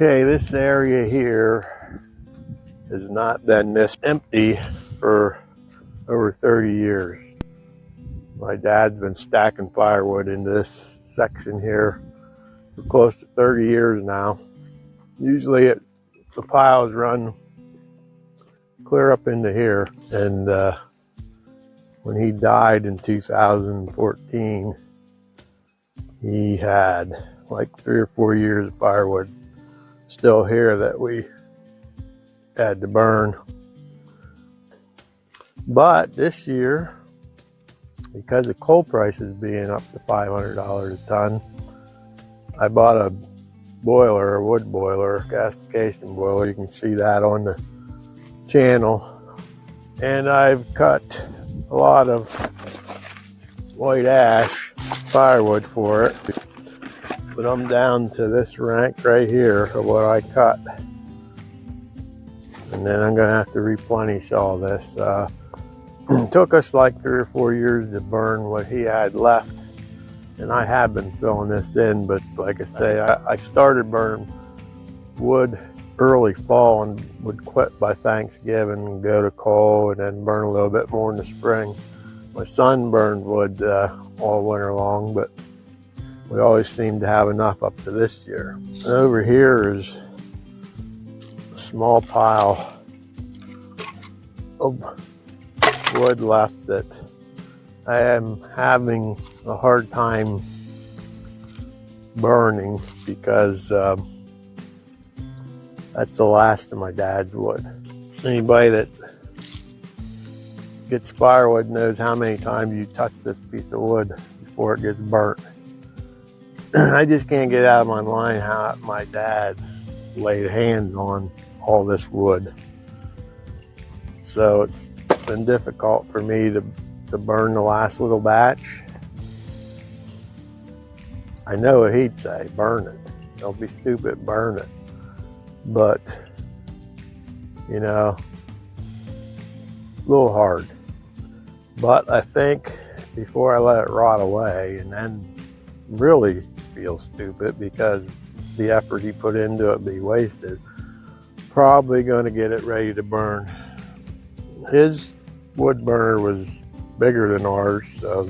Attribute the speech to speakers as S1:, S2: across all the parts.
S1: Okay, this area here has not been this empty for over 30 years. My dad's been stacking firewood in this section here for close to 30 years now. Usually the piles run clear up into here, and when he died in 2014, he had like 3 or 4 years of firewood still here that we had to burn. But this year, because of coal prices being up to $500 a ton, I bought a boiler, a wood boiler, gasification boiler. You can see that on the channel. And I've cut a lot of white ash firewood for it. But I'm down to this rank right here of what I cut. And then I'm gonna have to replenish all this. It took us like 3 or 4 years to burn what he had left. And I have been filling this in, but like I say, I started burning wood early fall and would quit by Thanksgiving and go to coal and then burn a little bit more in the spring. My son burned wood all winter long, but we always seem to have enough up to this year. And over here is a small pile of wood left that I am having a hard time burning because that's the last of my dad's wood. Anybody that gets firewood knows how many times you touch this piece of wood before it gets burnt. I just can't get out of my mind how my dad laid hands on all this wood. So it's been difficult for me to burn the last little batch. I know what he'd say, burn it. Don't be stupid, burn it. But, you know, a little hard. But I think before I let it rot away and then really feel stupid because the effort he put into it be wasted, probably going to get it ready to burn. His wood burner was bigger than ours, so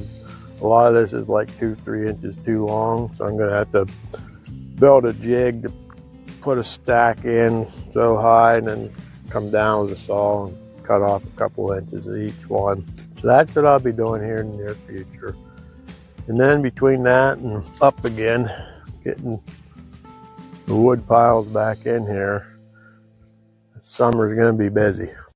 S1: a lot of this is like 2-3 inches too long, so I'm going to have to build a jig to put a stack in so high and then come down with a saw and cut off a couple inches of each one. So that's what I'll be doing here in the near future. And then between that and up again, getting the wood piles back in here, summer's going to be busy.